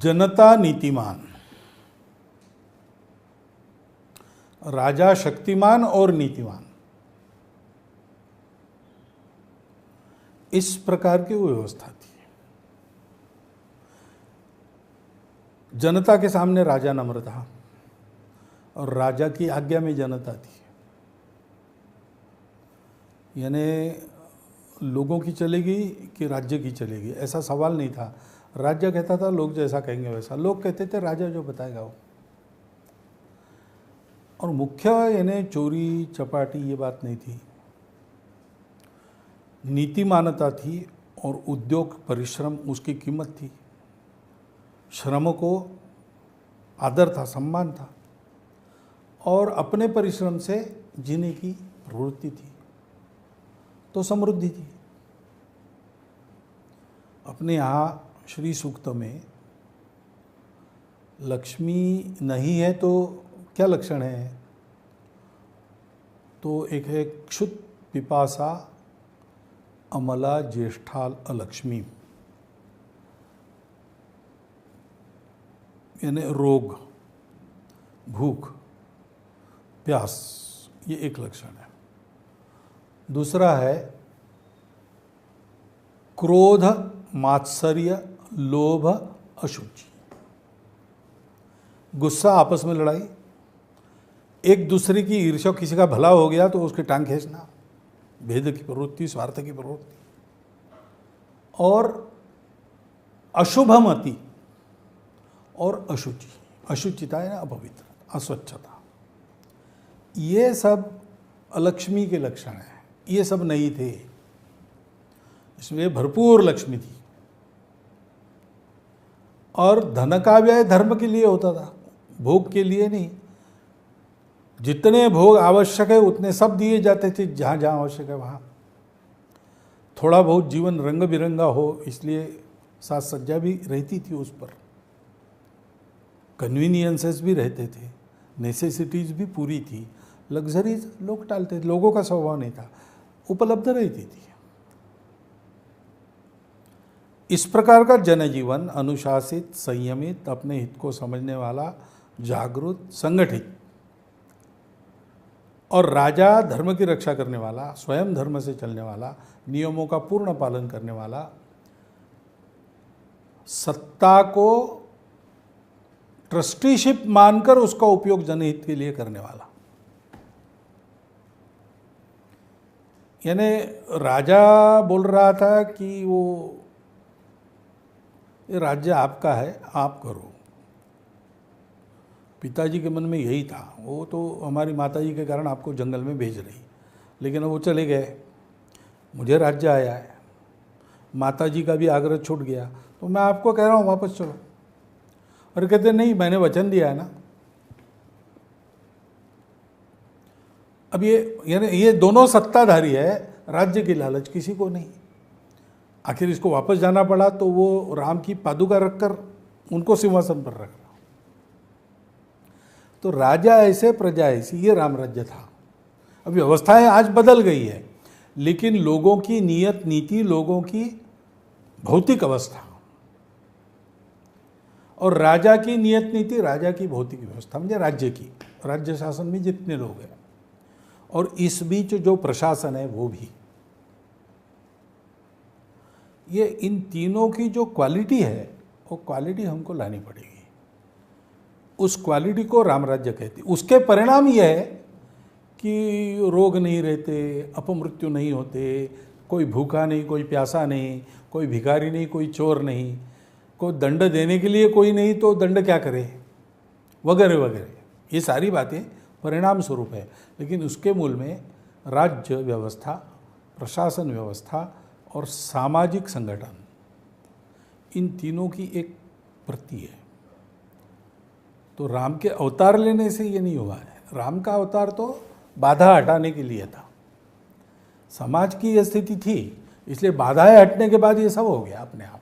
जनता नीतिमान, राजा शक्तिमान और नीतिमान, इस प्रकार की वो व्यवस्था थी। जनता के सामने राजा नम्र था और राजा की आज्ञा में जनता थी। यानी लोगों की चलेगी कि राज्य की चलेगी, ऐसा सवाल नहीं था। राज्य कहता था लोग जैसा कहेंगे वैसा, लोग कहते थे राजा जो बताएगा वो। और मुख्य यानी चोरी चपाटी ये बात नहीं थी, नीतिमानता थी और उद्योग परिश्रम उसकी कीमत थी। श्रम को आदर था, सम्मान था और अपने परिश्रम से जीने की प्रवृत्ति थी, तो समृद्धि थी। अपने यहाँ श्री सूक्त में लक्ष्मी नहीं है तो क्या लक्षण है? तो एक है क्षुत पिपासा अमला ज्येष्ठाल अलक्ष्मी, यानी रोग, भूख, प्यास, ये एक लक्षण है। दूसरा है क्रोध, मात्सर्य, लोभ, अशुचि, गुस्सा, आपस में लड़ाई, एक दूसरे की ईर्ष्या, किसी का भला हो गया तो उसकी टांग खींचना, भेद की प्रवृत्ति, स्वार्थ की प्रवृत्ति, और अशुभमति और अशुचि, अशुचिता है ना, अपवित्र, अस्वच्छता, ये सब अलक्ष्मी के लक्षण हैं। ये सब नहीं थे, इसमें भरपूर लक्ष्मी थी। और धन का व्यय धर्म के लिए होता था, भोग के लिए नहीं। जितने भोग आवश्यक है उतने सब दिए जाते थे, जहाँ जहाँ आवश्यक है वहाँ। थोड़ा बहुत जीवन रंग बिरंगा हो इसलिए साज सज्जा भी रहती थी उस पर, कन्वीनियंसेस भी रहते थे, नेसेसिटीज भी पूरी थी। लग्जरीज लोग टालते थे, लोगों का स्वभाव नहीं था, उपलब्ध रहती थी। इस प्रकार का जनजीवन अनुशासित, संयमित, अपने हित को समझने वाला, जागरूक, संगठित, और राजा धर्म की रक्षा करने वाला, स्वयं धर्म से चलने वाला, नियमों का पूर्ण पालन करने वाला, सत्ता को ट्रस्टीशिप मानकर उसका उपयोग जनहित के लिए करने वाला। यानी राजा बोल रहा था कि वो ये राज्य आपका है, आप करो। पिताजी के मन में यही था, वो तो हमारी माताजी के कारण आपको जंगल में भेज रही, लेकिन वो चले गए, मुझे राज्य आया है, माताजी का भी आग्रह छूट गया, तो मैं आपको कह रहा हूँ वापस चलो। और कहते नहीं, मैंने वचन दिया है ना। अब ये दोनों सत्ताधारी है, राज्य की लालच किसी को नहीं। आखिर इसको वापस जाना पड़ा तो वो राम की पादुका रखकर उनको सिंहासन पर रख रहा। तो राजा ऐसे प्रजा ऐसी, ये राम राज्य था। अब व्यवस्थाएं आज बदल गई है, लेकिन लोगों की नियत नीति, लोगों की भौतिक अवस्था और राजा की नियत नीति, राजा की भौतिक व्यवस्था, मुझे राज्य की, राज्य शासन में जितने लोग हैं, और इस बीच जो प्रशासन है वो भी, ये इन तीनों की जो क्वालिटी है वो क्वालिटी हमको लानी पड़ेगी। उस क्वालिटी को राम राज्य कहते। उसके परिणाम ये है कि रोग नहीं रहते, अपमृत्यु नहीं होते, कोई भूखा नहीं, कोई प्यासा नहीं, कोई भिखारी नहीं, कोई चोर नहीं, कोई दंड देने के लिए कोई नहीं तो दंड क्या करे, वगैरह वगैरह। ये सारी बातें परिणाम स्वरूप है, लेकिन उसके मूल में राज्य व्यवस्था, प्रशासन व्यवस्था और सामाजिक संगठन, इन तीनों की एक प्रति है। तो राम के अवतार लेने से ये नहीं हुआ है। राम का अवतार तो बाधा हटाने के लिए था। समाज की यह स्थिति थी, इसलिए बाधाएं हटने के बाद ये सब हो गया अपने आप।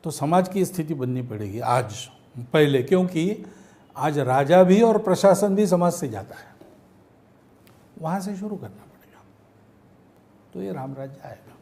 तो समाज की स्थिति बननी पड़ेगी आज पहले, क्योंकि आज राजा भी और प्रशासन भी समाज से जाता है, वहाँ से शुरू करना पड़ेगा, तो ये राम राज्य आएगा।